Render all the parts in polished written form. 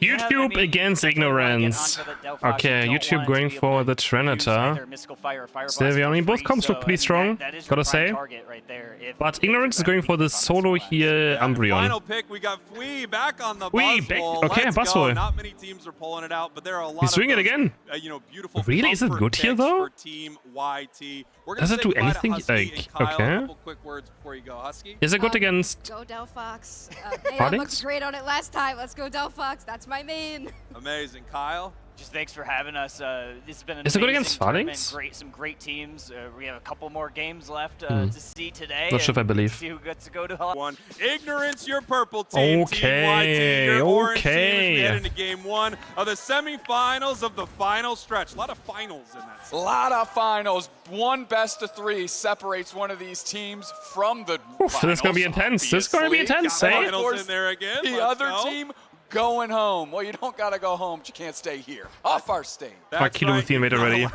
YouTube against ignorance. Okay, YouTube going for the Tyranitar. Sylvia, I mean, both comps look pretty strong, gotta say. But ignorance is going for the solo here, Umbreon. Final pick, we got Fui back on the Buzzwole. Okay, Buzzwole. Not many teams are pulling it out, but there are a lot He's doing it again. Beautiful. Really? Is it good here though? Team YT. Does it do anything? Like, okay. Quick words before you go, Husky. Is it good against? Go Delphox. They looked great on it last time. Let's go Delphox. That's my main. Amazing, Kyle. Just thanks for having us. This has been an Is it good against tournament. Farlings? Some great teams. We have a couple more games left to see today. Not sure if I believe. See who gets to go to one. Ignorance, your purple team. Okay, Team YT, your orange team okay. as we head into game 1 of the semifinals of the final stretch. A lot of finals in that. A lot of finals. One best of 3 separates one of these teams from the finals. This is gonna be intense. This is gonna be intense, eh? Finals in there again. The other team going home. Well, you don't gotta go home, but you can't stay here. Off our stage. Kilo with the invader already.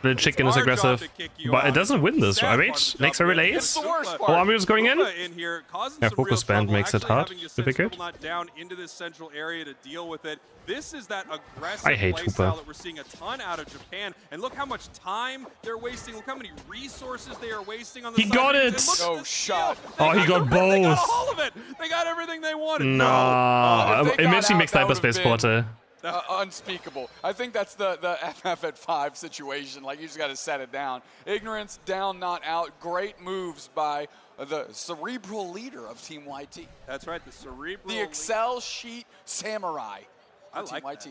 The chicken is aggressive, but it doesn't win this, right? Next relays. Oh, Umbreon's going in. Yeah, focus band makes it hard, difficult. Down into this central area to deal with it. This is that aggressive I hate play Hooper. style that we're seeing a ton out of Japan. And look how much time they're wasting. Look how many resources they are wasting on the He got it! No shot. Oh, he got both. They got all of it. They got everything they wanted. No. Imagine mixed hyperspace portal. Unspeakable. I think that's the FF at 5 situation. Like, you just got to set it down. Ignorance, down, not out. Great moves by the cerebral leader of Team YT. That's right, the cerebral. The Excel sheet samurai. I like YT.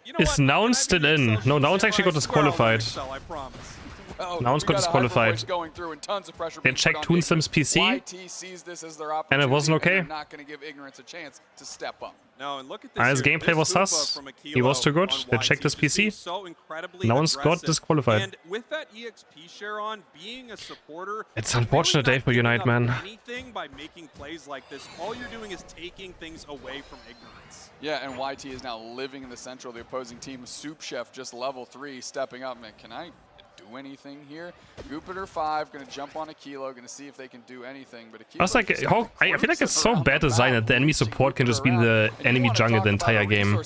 You know Is Noun still in? No, Noun's actually got disqualified. I promise. Well, Noun's got disqualified. Going through and tons of pressure They checked Toonsim's PC, YT sees this as their and it wasn't okay. They're not going to give Ignorance a chance to step up. No, and look at this His gameplay was sus. He was too good. They checked his PC. Noun's got disqualified. And with that EXP share on, being a supporter, It's an unfortunate day for Unite, man. Anything by making plays like this, all you're doing is taking things away from Ignorance. Yeah, and YT is now living in the central of the opposing team. Soup Chef just level 3, stepping up. Man, can I do anything here? Jupiter 5 going to jump on a Kilo, going to see if they can do anything. But I was like, I feel like it's so bad design that the enemy support can just be in the enemy jungle the entire game.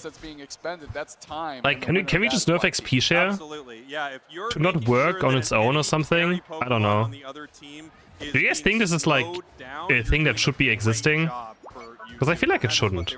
Like, can we just nerf XP share? Absolutely. Yeah, if you're to not work on its own or something? I don't know. Do you guys think this is like a thing that should be existing? Because I feel like it shouldn't.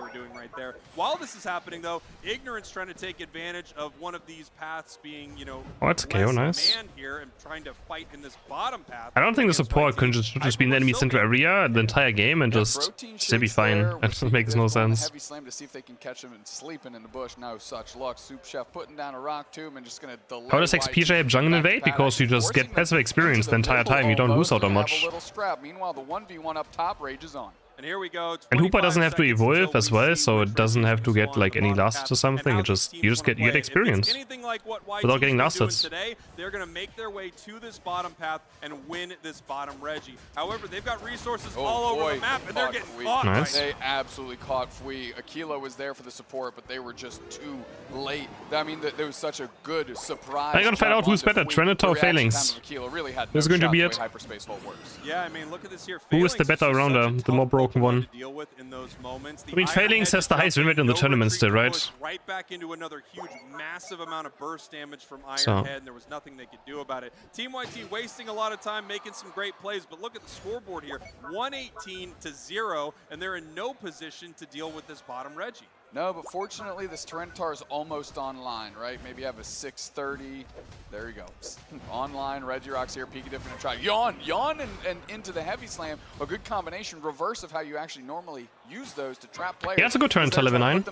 While this is happening, though, Ignorance trying to take advantage of one of these paths being, you know, oh, that's KO, nice. Here and trying to fight in this bottom path. I don't think the support can just be in the enemy center area the entire game and just still be fine. That makes no sense. Heavy slam to see if they can catch him and sleeping in the bush. No such luck. Soup Chef putting down a rock tomb and just gonna delay. How does XP shape jungle invade? Because you just get passive experience the entire time. You don't lose out on much. Meanwhile, the 1v1 up top rages on. And here we go. And Hooper doesn't have to evolve as well, so it doesn't have to get like any lasts or something. You just get experience without getting lasted. Today, they're going to make their way to this bottom path and win this bottom Reggie. However, they've got resources all over the map, and they're getting caught. Nice. They absolutely caught Fui. Aquila was there for the support, but they were just too late. I mean, there was such a good surprise. I'm gonna find out who's better, Tyranitar or Phalanx. This is going to be it. Yeah, I mean, look at this here. Who is the better rounder, the more broken one? I mean, Phalanx has the highest win rate in the tournament still, right? Right back into another huge, massive amount of burst damage from Ironhead, and there was nothing they could do about it. Team YT wasting a lot of time making some great plays, but look at the scoreboard here. 118-0, and they're in no position to deal with this bottom Reggie. No, but fortunately, this Tyranitar is almost online, right? Maybe have a 630. There you go. Online, Regirock's here, Pikachu gonna try. Yawn and into the heavy slam. A good combination, reverse of how you actually normally use those to trap players. Yeah, it's a good turn to level 9.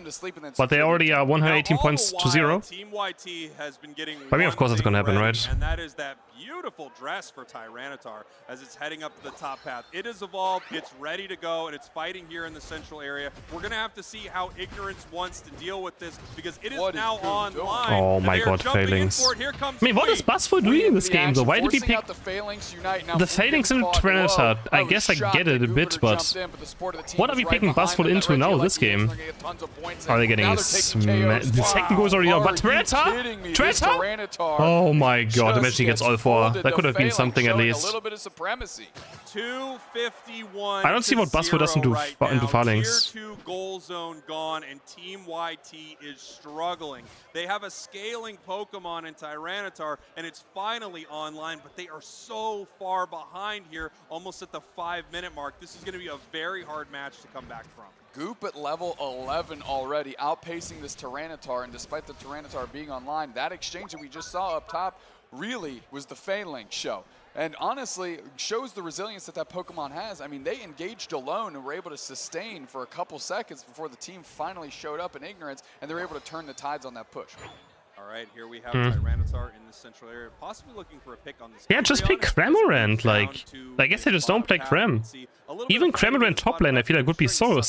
But they already are 118 points to 0. Team YT has been getting I mean, of course it's gonna happen, right? And that is that beautiful dress for Tyranitar as it's heading up to the top path. It has evolved, it's ready to go, and it's fighting here in the central area. We're gonna have to see how Ignorance wants to deal with this because it is now online. Oh my god, Phalanx. I mean, what is Buzzwole doing in this game though? Why did he pick the Phalanx in Tyranitar? I guess I get it a bit, but what are we picking Buzzwole into now this game? Are they getting the second goal is already on, but Tyranitar? Oh my god, imagine he gets all 4. That could have been something at least. A little bit of supremacy. 251. I don't see what Buzzford does into Phalanx. Tier 2 goal zone gone, and Team YT is struggling. They have a scaling Pokemon in Tyranitar, and it's finally online, but they are so far behind here, almost at the 5-minute mark. This is going to be a very hard match to come back from. Goop at level 11 already, outpacing this Tyranitar, and despite the Tyranitar being online, that exchange that we just saw up top really was the Phalanx show. And honestly, shows the resilience that that Pokemon has. I mean, they engaged alone and were able to sustain for a couple seconds before the team finally showed up in Ignorance, and they're able to turn the tides on that push. All right, here we have Tyranitar in the central area, possibly looking for a pick on this. Yeah, just pick Cramorant. Like, I guess they just don't play Cram. Even Cramorant top lane, I feel like would be so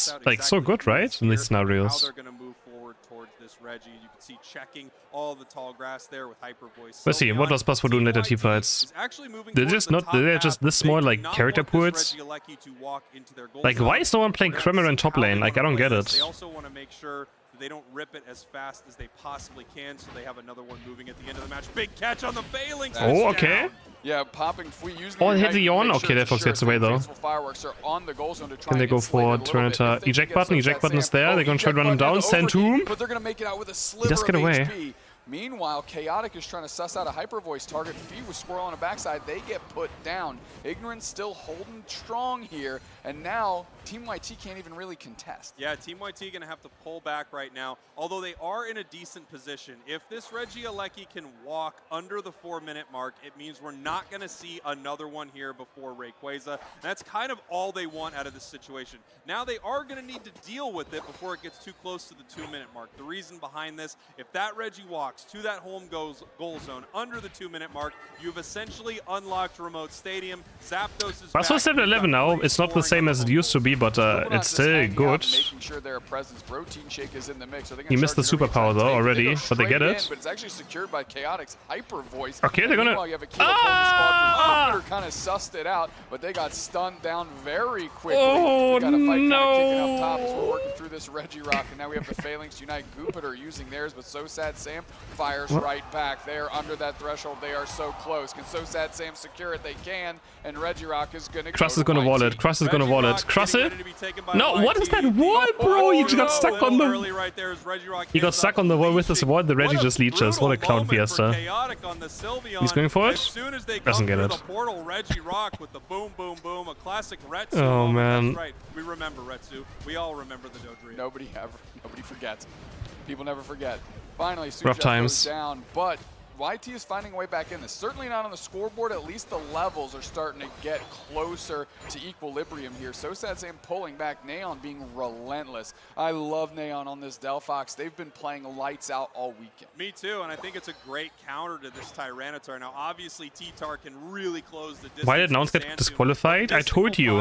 good, right? In these scenarios. How they're going to move forward towards this Reggie. You can see checking all the tall grass there with Hyper Voice. Let's see, what does Buzzford do in later team fights? They're just this small like character pools. Like, why is no one playing Cramorant top lane? Like, I don't get it. They also want to make sure they don't rip it as fast as they possibly can, so they have another one moving at the end of the match. Big catch on the Phalanx. Oh, okay. Yeah, popping Fui using oh, hit the yawn. Okay, that Fox gets away though. Fireworks are on the goal zone to try Can they go for Tyranitar? Eject button. Eject button is there. They're going to try to run him down. Send to him. But they're going to make it out with a sliver He does get away. HP. Meanwhile, Chaotic is trying to suss out a Hyper Voice target. Fee with Squirrel on the backside. They get put down. Ignorance still holding strong here. And now, Team YT can't even really contest. Yeah, Team YT going to have to pull back right now. Although they are in a decent position. If this Regieleki can walk under the 4-minute mark, it means we're not going to see another one here before Rayquaza. That's kind of all they want out of this situation. Now they are going to need to deal with it before it gets too close to the 2-minute mark. The reason behind this, if that Reggie walks to that home goal zone under the 2-minute mark, you've essentially unlocked Remote Stadium. Zapdos is Buzzford's level 11 now. It's not the same as it used to be, but it's still good. Making sure their presence. Protein Shake is in the mix. He missed the superpower though already, but they get it. But it's actually secured by Chaotic's Hyper Voice. Okay, they're gonna. You have a kind of sussed it out, but they got stunned down very quickly. Oh, we got a fight kind of kicking up top as we're working through this Regirock, and now we have the Phalanx Unite. Goopiter using theirs, but So Sad Sam fires right back. They're under that threshold. They are so close. Can So Sad Sam secure it? They can, and Regirock is going to Cross is going to wall it. Cross is going to wall it. Cross it? No, what is that wall, bro? He just got stuck on the... He got stuck on the wall with his wall. The Reggie just leeches. What a clown fiesta. He's going for it? Doesn't get it. Oh, man. We remember Retsu. We all remember the Dodrio. Nobody forgets. People never forget. Finally, rough times. Goes down, but YT is finding a way back in this. Certainly not on the scoreboard. At least the levels are starting to get closer to equilibrium here. So Sad Sam pulling back. Neon being relentless. I love Neon on this Delphox. They've been playing lights out all weekend. Me too, and I think it's a great counter to this Tyranitar. Now, obviously, T-Tar can really close the distance. Why did Nouns get disqualified? I told you.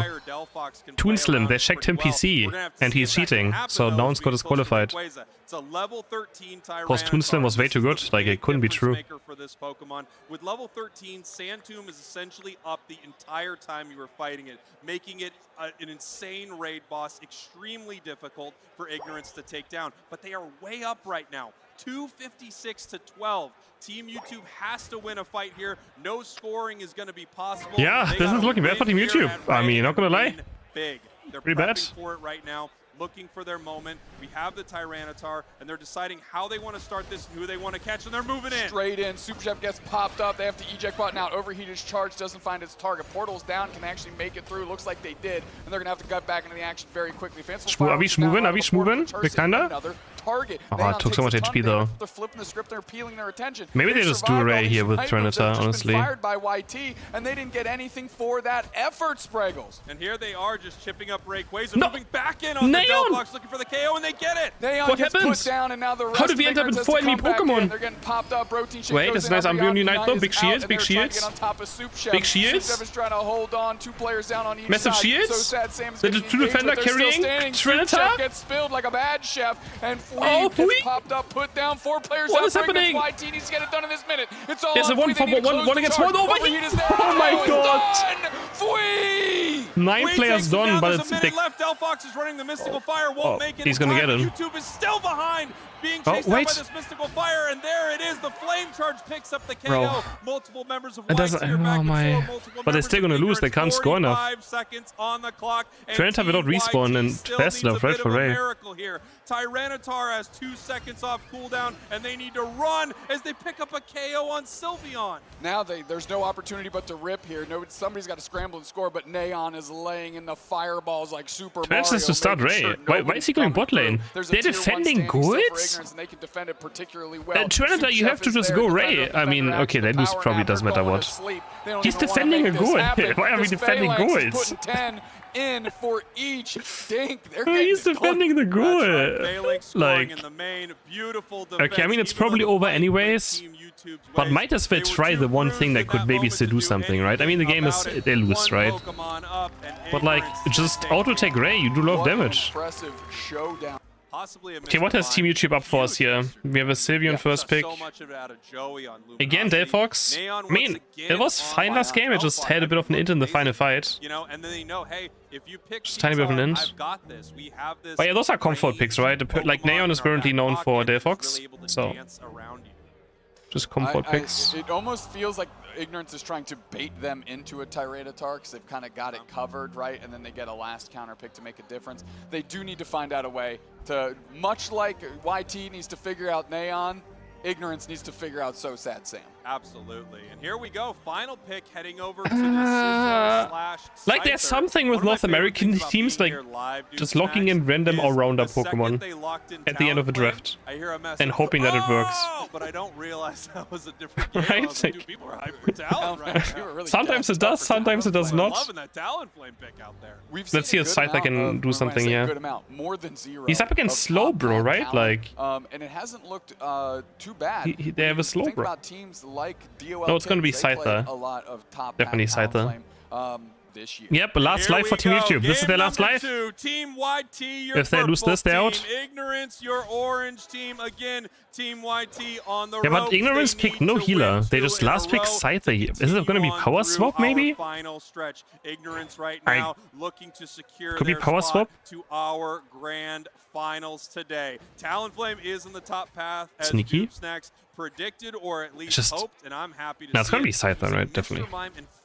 Toonslim, they checked him PC, and he's cheating, so Nouns got disqualified. It's a level 13 Tyranitar. Because Toonslim was way too good, like it couldn't be true. For this Pokemon. With level 13, Sandtomb is essentially up the entire time you were fighting it, making it an insane raid boss, extremely difficult for Ignorance to take down. But they are way up right now, 256 to 12. Team YouTube has to win a fight here. No scoring is going to be possible. Yeah, this is looking bad for Team YouTube. I mean, not gonna lie. Big. They're pretty bad for it right now. Looking for their moment. We have the Tyranitar, and they're deciding how they want to start this and who they want to catch, and they're moving in. Straight in. Super Chef gets popped up. They have to eject button out. Overheated charge doesn't find its target. Portal's down, can actually make it through. Looks like they did, and they're going to have to gut back into the action very quickly. Are we schmoving? Are we schmoving? Kinda? Target. Oh, it took so much HP though. They're flipping the script. They're peeling their attention. Maybe they just do a Ray here with Tyranitar, honestly. Fired by YT, and they didn't get anything for that effort, Spraggles. And here they are, just chipping up Rayquaza, moving back in on the Delphox, looking for the KO, and they get it. Neon gets put down, and now the rest How did we end up in 4 enemy Pokemon? They're getting popped up. Wait, that's nice. I'm doing Unite though. Big shields, big shields. Big shields. is trying to hold on. 2 players down on each Massive side. shields. So Sad Sam's the 2 defender carrying Tyranitar. Gets spilled like a bad chef, and Fui gets popped up, put down. 4 players. What is happening? YT needs to get it done in this minute. It's all There's a 1 against 1 over here. Oh my god. 9 players done, but it's the left. Delphox is running the Mystical Fire, won't make it. He's gonna get him. YouTube is still behind, being chased out by this Mystical Fire, and there it is. The Flame Charge picks up the KO. Bro. Multiple members of It doesn't. Oh my! But they're still gonna lose. They can't score enough. 5 seconds on the clock. Tyranitar without respawn and fast enough, right, for Ray. Here. Tyranitar has 2 seconds off cooldown, and they need to run as they pick up a KO on Sylveon. Now there's no opportunity but to rip here. Somebody's got to scramble and score, but Neon is laying in the fireballs like Super Mario. Tyranitar to start Ray. Why is he going bot lane? They're defending good? Tyranitar, you have to just go Ray. I mean, okay, they lose probably doesn't matter what. He's defending a goal. Why are we defending goals? In for each dink. He's defending the goal. Like, okay, I mean, it's probably over anyways, but might as well try the one thing that could maybe still do something, right? I mean, the game is, they lose, right? But like, just auto-take Ray, you do a lot of damage. Okay, what has Team YouTube up for us here? We have a Sylveon first pick. Again, Delphox. I mean, it was fine last game. It just had a bit of an int in the final fight. Just tiny bit of an int. But yeah, those are comfort picks, right? Like, Neon is currently known for Delphox, so just comfort picks. It almost feels like Ignorance is trying to bait them into a Tyranitar because they've kind of got it covered, right? And then they get a last counter pick to make a difference. They do need to find out a way to, much like YT needs to figure out Neon, Ignorance needs to figure out So Sad Sam. Absolutely. And here we go. Final pick heading over to the like, there's something with North American teams, like, just locking in random all-rounder Pokemon at the end of a draft and hoping that it works. But I don't realize that was a different game. Right? Like, people are hyped for Talon right Sometimes it does, sometimes it does not. Loving that Talonflame pick out there. Let's see if Scyther can do something here. He's up against Slowbro, right? Like, and it hasn't looked too bad. They have a Slowbro. Like No, it's gonna be Scyther. Definitely Scyther. Yep, last life for Team YouTube. This is their last life. Team YT, if they lose this, they're out. Ignorance, your orange team again. Team YT on the yeah, but Ignorance picked no healer. They just last pick Scyther here. Is it going to be Power Swap, maybe? Final stretch. Ignorance right now looking to secure could be Power Swap to our grand finals today. Talonflame is in the top path. Sneaky. Snacks predicted or at least hoped, and I'm happy to no, it's going to be Scyther, right? Definitely.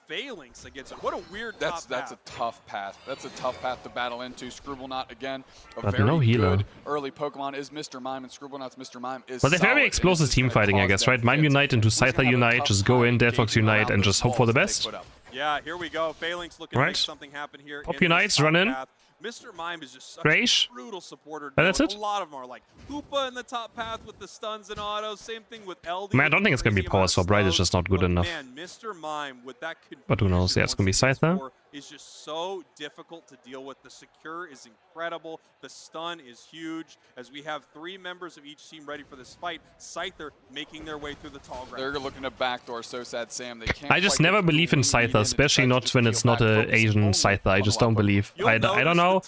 Phalanx against it. What a weird that's a tough path. That's a tough path to battle into. Scribblenaught again, but very no healer. Good early Pokemon is Mr. Mime, and Scribblenaught's Mr. Mime is. But they're very explosive team fighting, I guess, right? Mime Unite into Scyther Unite, just go in, Delphox Unite, and just hope for the best. Yeah, here we go. Phalanx looking to make something happen here. Pop Unites, run in. Mr. Mime is just such a brutal supporter. And that's it. A lot of them are like Hoopa in the top path with the stuns and autos. Same thing with LD. Man, I don't think it's going to be Power Swap, right? It's just not good enough. Man, Mr. Mime with that, but who knows? Yeah, it's going to be Scyther. Is just so difficult to deal with. The secure is incredible. The stun is huge. As we have 3 members of each team ready for this fight, Scyther making their way through the tall ground. They're looking to backdoor So Sad Sam. They can't I just never believe in Scyther, especially not when it's not an Asian Scyther. I just don't believe. I don't know.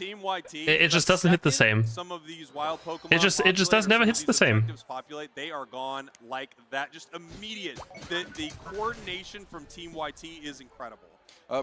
It just doesn't hit the same. It just does never hits the same. They are gone like that. Just immediate. The coordination from Team YT is incredible.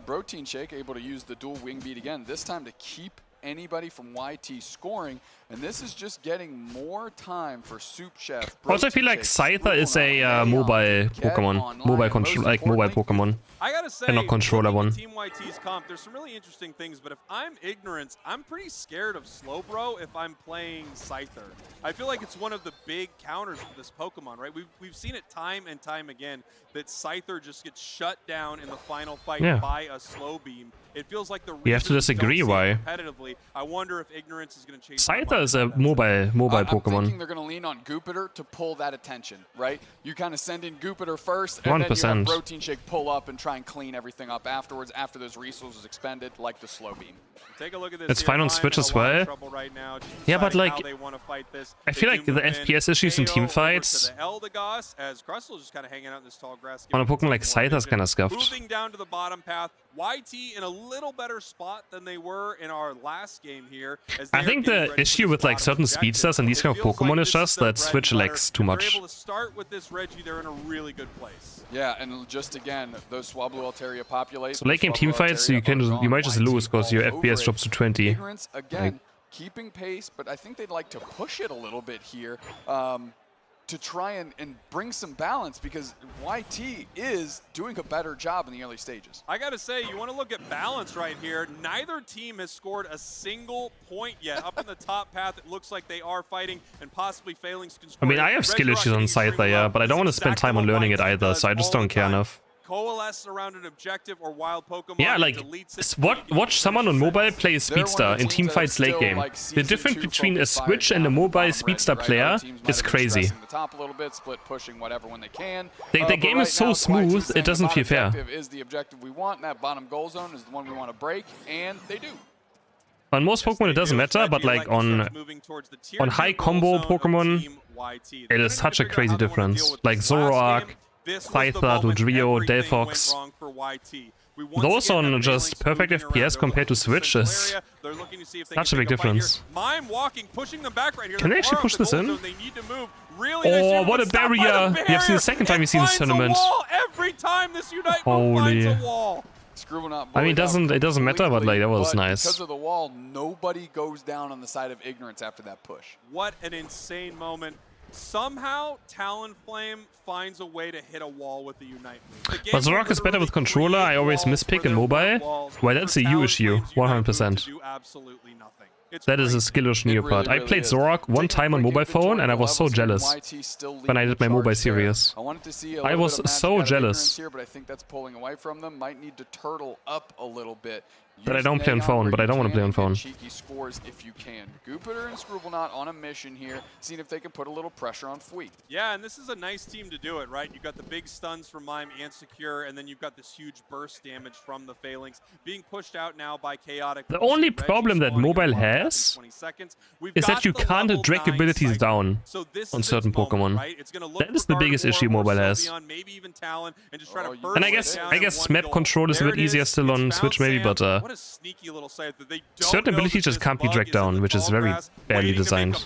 Protein Shake able to use the dual wing beat again, this time to keep anybody from YT scoring, and this is just getting more time for Soup Chef. Also, I feel like Scyther is a mobile Pokemon, mobile Pokemon. I gotta say, and not controller one. Team YT's comp, there's some really interesting things, but if I'm Ignorance, I'm pretty scared of Slowbro if I'm playing Scyther. I feel like it's one of the big counters for this Pokemon, right? We've seen it time and time again that Scyther just gets shut down in the final fight by a slow beam. It feels like the you have to disagree why. Competitively, I wonder if Ignorance is going to change. Scyther is a mobile Pokemon. I'm thinking they're going to lean on Goopiter to pull that attention, right? You kind of send in Goopiter first, and 100%. then you have Protein Shake pull up and try and clean everything up afterwards after those resources expended, like the slow beam. Take a look at this. It's fine on Switch as well. Right now, yeah, but like, I feel like the FPS issues in team fights on a Pokemon like Scyther is kind of scuffed. Moving down to the bottom path, YT in a little better spot than they were in our last game here. I think the issue with like certain speedsters and these kind of Pokemon is just that Switch lags too much. Able to start with this Reggie, they're in a really good place. Yeah, and just again, those Swablu Altaria populate. So late game team fights, you might just lose because your FPS drops to 20. Ignorance again, keeping pace, but I think they'd like to push it a little bit here to try and bring some balance, because YT is doing a better job in the early stages. I gotta say, you want to look at balance right here. Neither team has scored a single point yet. Up in the top path, it looks like they are fighting and possibly failing. I mean, I have skill issues on Scyther, yeah, but I don't want to spend time on learning it either, so I just don't care enough. Coalesce around an objective or wild Pokemon. Yeah, like, watch someone on mobile play a Speedster in teamfights late game. The difference between a Switch and a mobile Speedster player is crazy. The game is so smooth, it doesn't feel fair. Is the objective we want. That bottom goal zone is the one we want to break, and they do. On most Pokemon it doesn't matter, but like on high combo Pokemon, it is such a crazy difference. Like Zoroark, Scyther, Dodrio, Delphox. Those on just perfect FPS compared to Switch is such a big difference. Can they actually push this in? Oh, what a barrier! We have seen the second time we see this tournament. Holy. I mean, it doesn't matter, but like that was nice. Because of the wall, nobody goes down on the side of Ignorance after that push. What an insane moment. Somehow, Talonflame finds a way to hit a wall with the Unite move. But Zoroark is better with controller. I always mispick in mobile. Well, that's a you issue, 100%. That is a skill issue on your part. I played Zoroark one time on mobile phone, and I was so jealous when I did my mobile series. I was so jealous. But I think that's pulling away from them. Might need to turtle up a little bit. But I don't play on phone, but I don't want to play on phone. Cheeky scores if you can. Jupiter and Scribblenaught on a mission here, seeing if they can put a little pressure on Fweet. Yeah, and this is a nice team to do it, right? You've got the big stuns from Mime and Secure, and then you've got this huge burst damage from the Phalanx being pushed out now by Chaotic. The only problem that mobile has is that you can't drag abilities down on certain Pokemon. That is the biggest issue mobile has. And I guess map control is a bit easier still on Switch maybe, but certain abilities just can't be dragged down, which is very badly designed.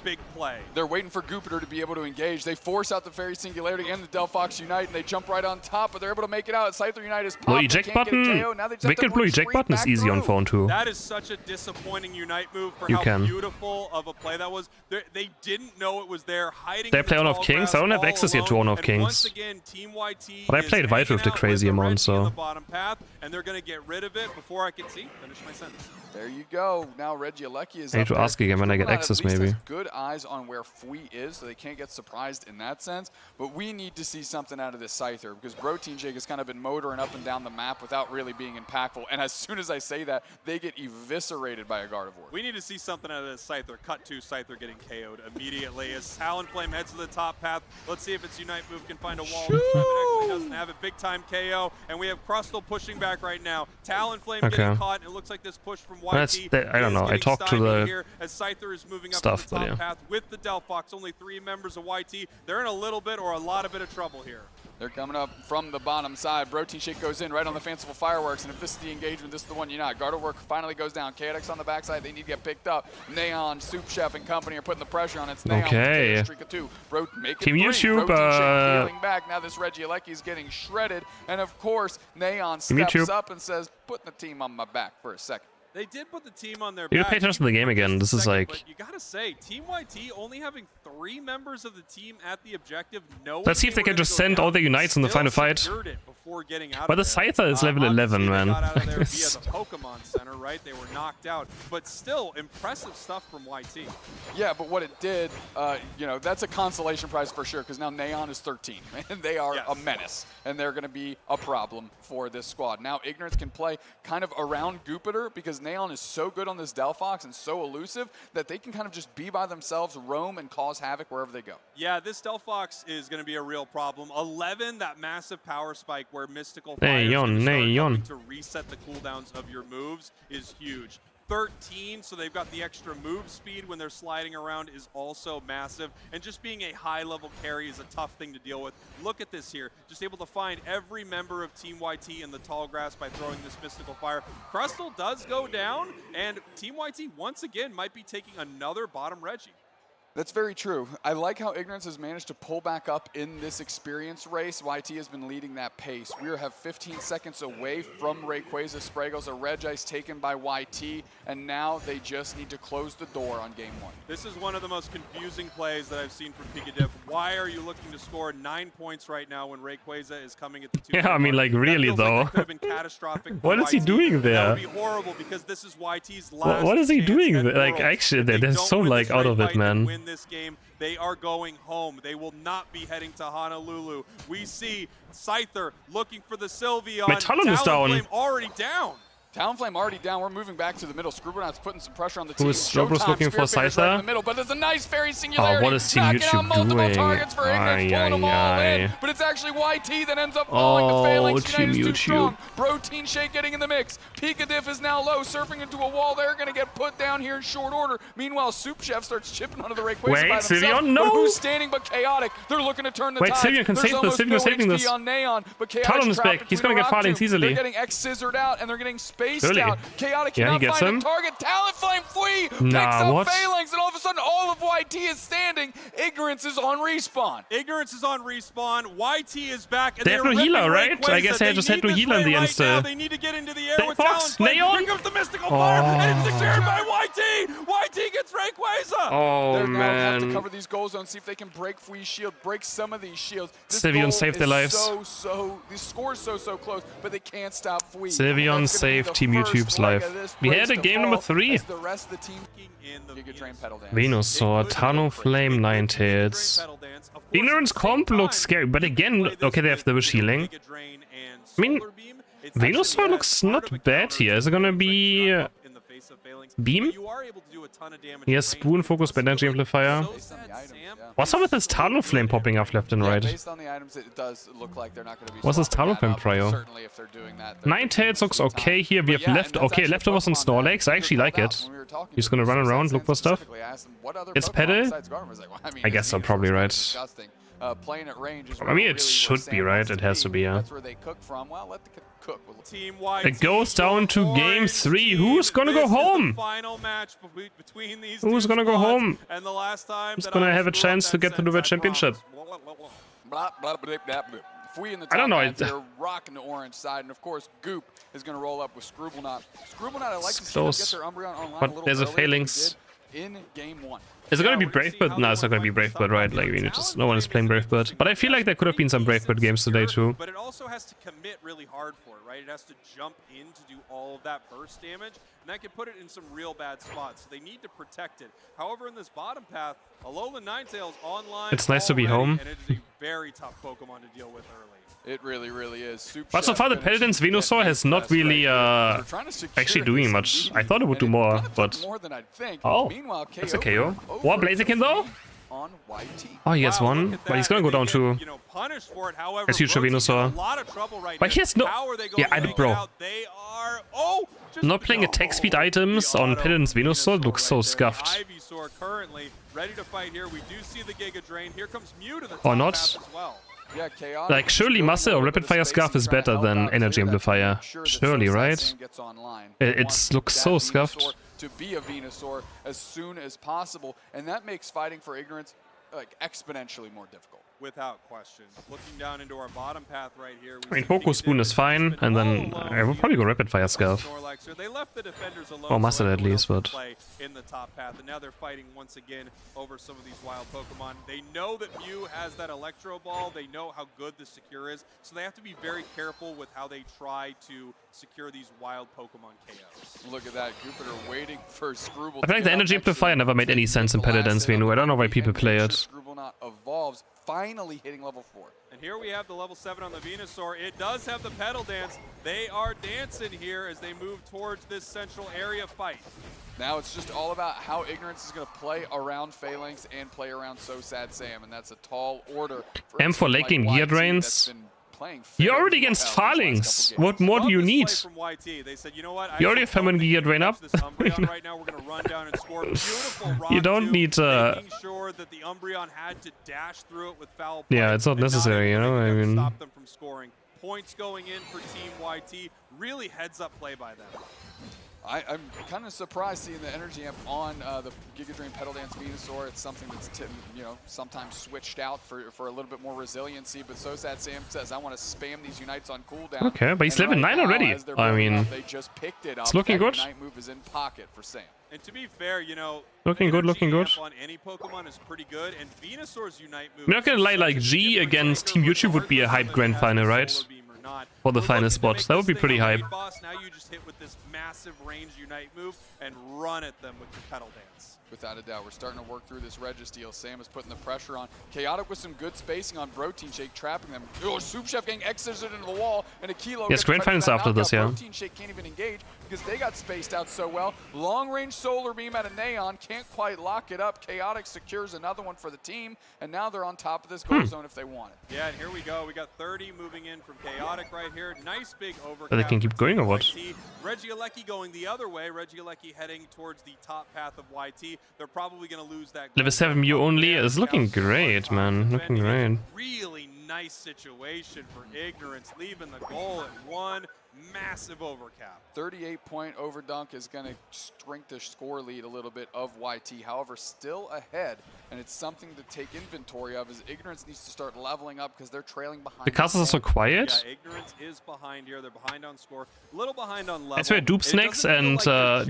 They're waiting for Jupiter to be able to engage. They force out the Fairy Singularity and the Delphox Unite, and they jump right on top, but they're able to make it out. Scyther Unite is popped. Blue eject button. Wicked blue eject button is easy on phone too. That is such a disappointing Unite move for how beautiful of a play that was. They didn't know it was there, hiding. They play Honor of Kings. I don't have access yet to Honor of Kings. But I played White with the crazy amount, so. And they're going to get rid of it before I can see. Finish my sentence. There you go. Now Regieleki is I need to ask again when I get access, maybe. Good eyes on where Fweet is, so they can't get surprised in that sense. But we need to see something out of this Scyther, because Protein Shake has kind of been motoring up and down the map without really being impactful. And as soon as I say that, they get eviscerated by a Gardevoir. We need to see something out of this Scyther. Cut to Scyther getting KO'd immediately as Talonflame heads to the top path. Let's see if its Unite move can find a wall. This time it actually doesn't have a big time KO, and we have Crustle pushing back right now. Talonflame getting caught, and it looks like this push from YT. I don't know. I talked to the stuff, but yeah. Path with the Delphox, only 3 members of YT. They're in a little bit or a lot of trouble here. They're coming up from the bottom side. Protein Shake goes in right on the Fanciful Fireworks, and if this is the engagement, this is the one you're not. Gardevoir finally goes down. Chaotix on the backside. They need to get picked up. Neon, Soup Chef, and company are putting the pressure on. It's Neon. Okay. Team YouTube. Healing back. Now this Regieleki is getting shredded, and of course Neon steps up and says, "Putting the team on my back for a second." They did put the team on their You back. pay attention to the game again. This is like. But you gotta say, Team YT only having 3 members of the team at the objective. Let's see if they can just send all the Unites in the final fight. But the Scyther is level 11, man. Got out of there via the Pokemon Center, right? They were knocked out, but still impressive stuff from YT. Yeah, but what it did, you know, that's a consolation prize for sure, because now Neon is 13, and they are a menace, and they're going to be a problem for this squad. Now Ignorance can play kind of around Jupiter, because Neon is so good on this Delphox and so elusive that they can kind of just be by themselves, roam, and cause havoc wherever they go. Yeah, this Delphox is going to be a real problem. 11, that massive power spike where Mystical Neon. to reset the cooldowns of your moves is huge. 13, so they've got the extra move speed when they're sliding around is also massive. And just being a high-level carry is a tough thing to deal with. Look at this here. Just able to find every member of Team YT in the tall grass by throwing this Mystical Fire. Crustle does go down, and Team YT once again might be taking another bottom Reggie. That's very true. I like how Ignorance has managed to pull back up in this experience race. YT has been leading that pace. We have 15 seconds away from Rayquaza Spragos, a Regice taken by YT, and now they just need to close the door on game 1. This is one of the most confusing plays that I've seen from Pikachu. Why are you looking to score 9 points right now when Rayquaza is coming at the 2? Yeah, I mean, like, really, though. Like could have been catastrophic. What is he doing there? That would be horrible because this is YT's last. What is he doing there? Like, Worlds. actually, they're so, like, out of it, man. Win this game, they are going home. They will not be heading to Honolulu. We see Scyther looking for the Sylveon. Talonflame already down. Talonflame already down. We're moving back to the middle. Scribblenauts putting some pressure on the team. Who's Robros looking for Scyther? Right in the middle, but there's a nice fairy singularity. Oh, what is Team YouTube doing? Targets for Ignorance, pulling them all in, but it's actually YT that ends up falling. The Phalanx Team Unite is too strong. YouTube. Protein Shake getting in the mix. Pikachu is now low, surfing into a wall. They're going to get put down here in short order. Meanwhile, Soup Chef starts chipping onto the Rayquaza by themselves. Sylveon, no! But who's standing but Chaotic? They're looking to turn the tide. Sylveon can save this. Sylveon saving this. Talon is back. He's going to get Farlings easily. They're getting X-scissored out, and they're getting spaced Really? out. Chaotic Yeah, he cannot gets find him. a target. Talonflame Flea picks Nah, up what? Phalanx, and all of a sudden, all of YT is standing. Ignorance is on respawn. Ignorance is on respawn. YT is back. And They have no healer, right? I guess they just had no healer in the end still. They need to get into the air They with Fox, Talonflame. Neon. Here comes the Mystical Fire, and it's secured by YT. YT gets Rayquaza. Oh, They're now have to man. cover these goal zones, see if they can break Flea's shield, break some of these shields. This Sylveon goal saved is their lives. These scores so close, but they can't stop Flea. Sylveon That's gonna be saved the Team first YouTube's leg life. of this We race had a to game fall number 3. as the rest of the team In the Giga Drain pedal dance. Venusaur, Talonflame, Ninetales. Ignorance comp looks scary, but again, okay, they have the wish healing. I mean, Venusaur looks not bad here. Is it gonna be Beam? He has Spoon, Focus, Energy Amplifier. Based on the items, yeah. What's up with this Talonflame popping up left and Yeah, right? based on the items, it does look like they're not going to be. What's this swapping that Talonflame up, prio? Certainly, if they're doing that, they're Ninetales looks taking some okay time. here. We But have yeah, left, and that's okay, actually leftovers on Pokemon Snorlax. that I actually like called out it. when we were talking He's to gonna them. run So around, Sam look for stuff. specifically asked them, what other It's Pokemon Petal? besides Gardevoir? I was like, well, I mean, I guess so, Venusaur's probably kind of right. disgusting. Playing at range is I mean, really it where should Sam be right. wants It to has to be, yeah. That's where they cook from. Well, let the cook. Team It goes down to game 3. Who's gonna go home? Final match between these Who's gonna go home? And the last time Who's gonna have a chance to get to the World Championship? Blah, blah, blah, blah, blah. Fui in the I don't top know, half here, rocking the orange side, and of course, Goop is going to roll up with Scribblenauts. Scribblenauts, I like to see them get their Umbreon online But a little there's a earlier than we Phalanx. did in game 1. Is it gonna be Brave Bird? No, it's not gonna be Brave Bird, right? Like, I mean, no one is playing Brave Bird. But I feel like there could have been some Brave Bird games today, too. But it also has to commit really hard for it, right? It has to jump in to do all of that burst damage, and that can put it in some real bad spots. So they need to protect it. However, in this bottom path, Alolan Ninetales online. It's nice to be already, home. And it is a very tough Pokemon to deal with early. It really, really is. Soup But so Chef far, the finishes Paladin's to get Venusaur has the not best really, right. They're trying to secure actually doing this much. lead, I thought it would do and more, kinda took but... more than I'd think. Oh, Meanwhile, that's a KO. over War Blaziken, though? on YT. Oh, he gets Wow, one, look at but he's that. gonna go And they down get, to... you know, punished for it. However, As usual, Roachie's in Venusaur. a lot of trouble right But now. he has no... How are they Yeah, going to bro. take it out? They are... Oh! Just Not playing attack speed items the on auto Paladin's Venusaur looks so right there. scuffed. Ivysaur currently ready to fight here. We do see the Giga Drain. Here comes Mew to the top Or not. path as well. Yeah, Chaotic Like, surely is Muscle or building a Rapid little bit Fire of Scarf space is and trying to better help than out Energy clear that to Amplifier. make sure that Surely, Sunset right? Sand gets online. It They want looks that so Venusaur scuffed. to be a Venusaur as soon as possible, and that makes fighting for Ignorance like exponentially more difficult. Without question. Looking down into our bottom path right here. I mean, Focus Spoon is fine, and then I will probably go Rapid Fire Scarf. They left the defenders alone. Or Muscle at least, but... Play in the top path, and now they're fighting once again over some of these wild Pokemon. They know that Mew has that Electro Ball. They know how good the Secure is, so they have to be very careful with how they try to secure these wild Pokemon KOs. Look at that, Jupiter waiting for Scrooble. I feel like the Energy Amplifier never made any sense in Paladin's Venu. I don't know why people play it. Scribblenauts evolves, finally hitting level 4. And here we have the level 7 on the Venusaur. It does have the pedal dance. They are dancing here as they move towards this central area fight. Now it's just all about how Ignorance is going to play around Phalanx and play around So Sad Sam, and that's a tall order. M for late game gear drains. playing. You're already against Phalanx. What more do you need? You already have Feminine Gear Drain up. You don't need making sure that the Umbreon had to dash through it with foul play. Yeah, it's not necessary, you know. I mean, stop them from scoring. Points going in for Team YT. Really heads up play by them. I'm kind of surprised seeing the energy amp on the Giga Drain Pedal Dance Venusaur. It's something that's sometimes switched out for a little bit more resiliency. But SoSad Sam says, I want to spam these Unites on cooldown. Okay, but he's level 9 already. I mean, they just picked it up. It's looking good. Unite move is in pocket for Sam. And to be fair, you know, looking good. On any Pokemon is pretty good, and Venusaur's Unite move. I'm not gonna lie, like G against Team YouTube would be a hype grand final, right? For the final spot, that would be pretty hype. Now you just hit with this massive range Unite move and run at them with your Pedal Dance. Without a doubt, we're starting to work through this Registeel. Sam is putting the pressure on. Chaotic with some good spacing on Protein Shake, trapping them. Oh, Soup Chef getting exited into the wall, and a Kilo. Yes, grand finals after this, yeah. Protein Shake can't even engage because they got spaced out so well. Long range Solar Beam out of Neon, can't quite lock it up. Chaotic secures another one for the team, and now they're on top of this goal zone if they want it. Yeah, and here we go. We got 30 moving in from Chaotic right here. Nice big overcap. But they can keep going or what? Regieleki going the other way. Regieleki heading towards the top path of YT. They're probably going to lose that. Level 7 Mew only is looking great, man. Looking great. Really nice situation for Ignorance, leaving the goal at 1. Massive overcap. 38-point overdunk is going to shrink the score lead a little bit of YT. However, still ahead, and it's something to take inventory of, as Ignorance needs to start leveling up because they're trailing behind. The castles are so quiet. Yeah, Ignorance is behind here. They're behind on score, a little behind on level. I swear, Dupe Snakes and Spray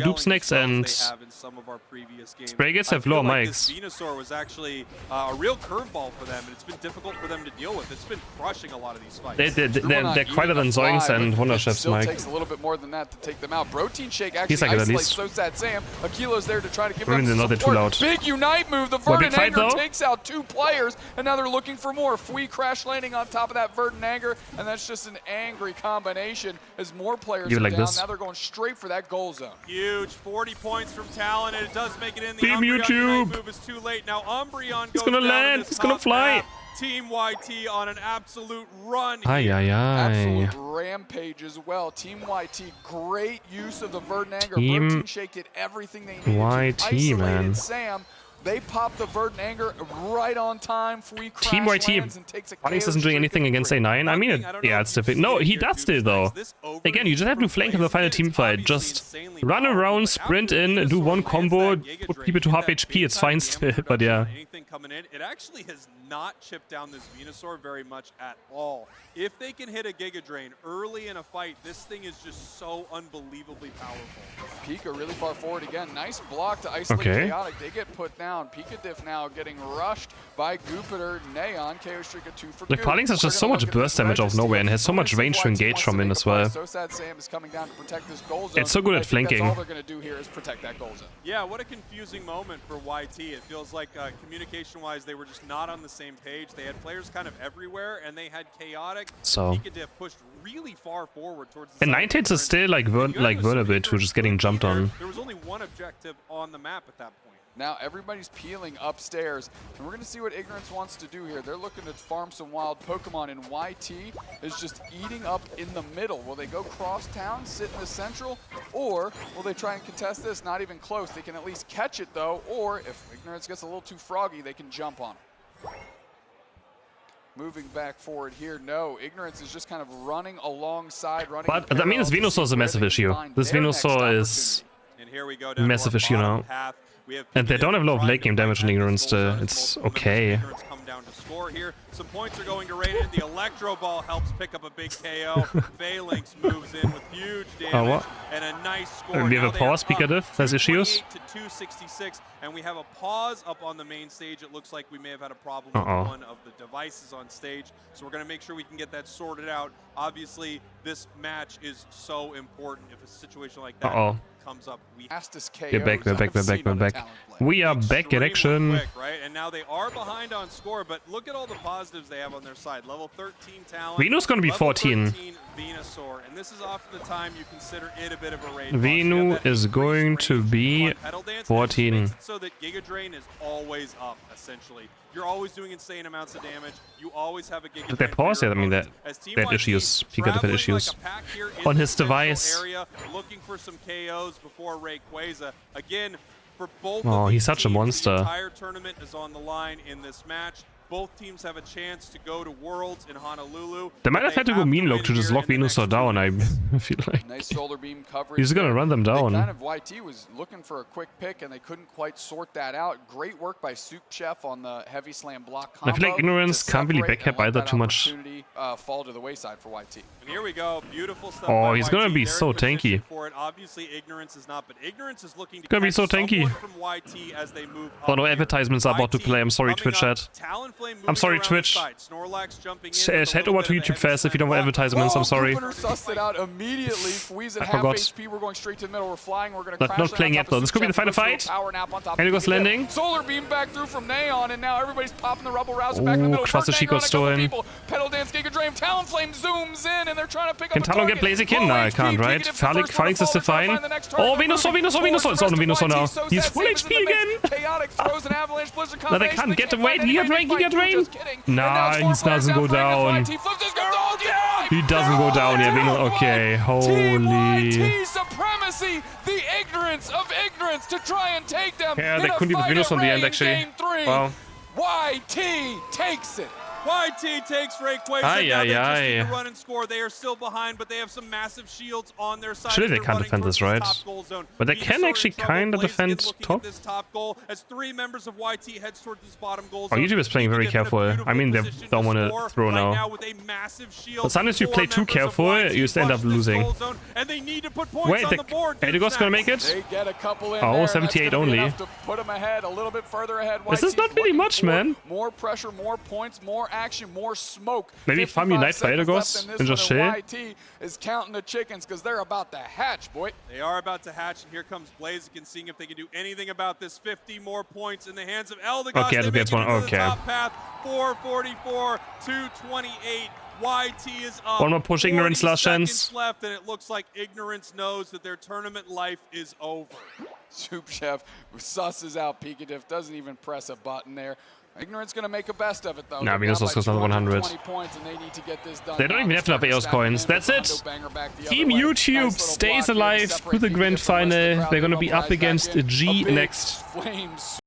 Gates have lower mics. Venusaur was actually a real curveball for them, and it's been difficult for them to deal with. It's been crushing a lot of these fights. They're quieter than Zoinks and Wonder Chef's still mic. Takes a little bit more than that to take them out. Protein Shake actually like isolates SoSad Sam. Akilo's there to try to give them not support. too loud. Big Unite move. The Verdant Anger takes out 2 players, and now they're looking for more. Fui crash landing on top of that Verdant Anger, and that's just an angry combination as more players are down. Now they're going straight for that goal zone. Huge 40 points from Talon, and it does make it in. The Team YouTube move is too late. Now Umbreon goes it's gonna land. It's gonna fly. Path. Team YT on an absolute run. Absolute rampage as well. Team YT, great use of the Verdant Anger. Protein Shake did everything they needed to isolate Sam. They popped the Verdant Anger right on time. Team YT, Phalanx isn't doing anything against A9. I mean, yeah, it's difficult. No, he does still, though. Again, you just have to flank in the final team fight. Just run around, sprint in, do one combo, put people to half HP, it's fine still, but yeah. It actually has not chipped down this Venusaur very much at all. If they can hit a Giga Drain early in a fight, this thing is just so unbelievably powerful. Pika really far forward again. Nice block to isolate Chaotic. They get put down. Pika Diff now getting rushed by Goopiter. Neon, KO Streak a 2 for Like, Phalanx has just so much burst damage out of nowhere and has so much range to engage from in as well. SoSad Sam is coming down to protect this goal zone. It's so good at flanking. That's all they're going to do here is protect that goal zone. Yeah, what a confusing moment for YT. It feels like communication-wise, they were just not on the same page. They had players kind of everywhere, and they had Chaotic. So Pika Diff pushed really far forward towards the and Ninetales is still like vulnerable to just getting jumped on. There was only one objective on the map at that point. Now everybody's peeling upstairs, and we're going to see what Ignorance wants to do here. They're looking to farm some wild Pokemon, and YT is just eating up in the middle. Will they go cross town, sit in the central, or will they try and contest this? Not even close. They can at least catch it, though, or if Ignorance gets a little too froggy, they can jump on it. Moving back forward here, no. Ignorance is just kind of running alongside, running. But I mean, this Venusaur is a massive issue. This Venusaur is a massive issue now. And they don't have a lot of late game damage in Ignorance, it's okay. Here. Some points are going to Raiden. The Electro Ball helps pick up a big KO. Phalanx moves in with huge damage and a nice score. We have a pause. Pika Diff has issues. To 266, and we have a pause up on the main stage. It looks like we may have had a problem with one of the devices on stage, so we're going to make sure we can get that sorted out. Obviously, this match is so important. If a situation like that comes up, we're back. We are back in action. Quick, right? And now they are behind on score, but look at all the positives they have on their side. Level 13 talent. Venu's gonna be 14. Venusaur, and this is often the time you consider it a bit of a raid. Venu is going to be 14. So that Giga Drain is always up, essentially. You're always doing insane amounts of damage. You always have a Giga Drain. They pause it. I mean, that issues, Pika different issues on his device. Looking for some KOs before Rayquaza. Again, for both oh, he's such a teams, monster. The entire tournament is on the line in this match. Both teams have a chance to go to Worlds in Honolulu. They might have had to go mean look to just lock Venusaur down, I feel like. Nice solar beam coverage. He's gonna run them down. Kind of YT was looking for a quick pick and they couldn't quite sort that out. Great work by Soup Chef on the heavy slam block combo. I feel like Ignorance can't really backhap either too much. Fall to the wayside for YT. And here we go, beautiful stuff. Oh, he's gonna be so tanky. For it. Obviously, Ignorance is not, but Ignorance is looking to gonna be so tanky. From YT as they move oh no, advertisements are about to play. I'm sorry, Twitch chat. I'm sorry, Twitch. Head over to YouTube fast if you don't want advertisements. I'm sorry. I forgot. Not playing yet though. This could be the final fight. And it goes landing. Solar beam back through from Neon, and now everybody's popping the Rebel Rouser back in the middle. Krass Chico's stolen. Pedal Dance Giga Drain, Talonflame zooms in, and they're trying to pick up. Can Talon get Blaziken? No, I can't, right? Felix is fine. Oh, Venusaur. It's on Venusaur now. He's full HP again. No, they can't get away. Giga Drain. Nah, he doesn't go down. He doesn't go down yet. Okay, holy. Supremacy, the ignorance of ignorance to try and take them. Yeah, they couldn't even Venus on the end actually. Wow. YT takes it. YT takes Rayquaza. They just need to run and score. They are still behind, but they have some massive shields on their side. Surely they can't defend this, right? But they can actually kind of defend top. This top goal as 3 members of YT heads towards this bottom goal zone. Oh, YouTube is playing very careful. I mean, they don't want to throw now. But sometimes you play too careful, you just end up losing. Wait, Edigo's gonna make it? Oh, 78 only. This is not really much, man. More pressure, more points, more action, more smoke. Maybe farm Unite for Edegos and just chill. YT is counting the chickens because they're about to hatch, boy. They are about to hatch, and here comes Blaziken seeing if they can do anything about this. 50 more points in the hands of Eldegoss. Okay, that's one. Okay. Top path, 444, 228. YT is up. One more push, Ignorance, last chance. Left, and it looks like Ignorance knows that their tournament life is over. Soup Chef susses out Pikachu, doesn't even press a button there. Ignorance gonna make a best of it though. Nah, Venus goes another 100. They don't even have enough EOS coins. That's it. Team YouTube stays alive to the grand final. They're gonna be up against G next.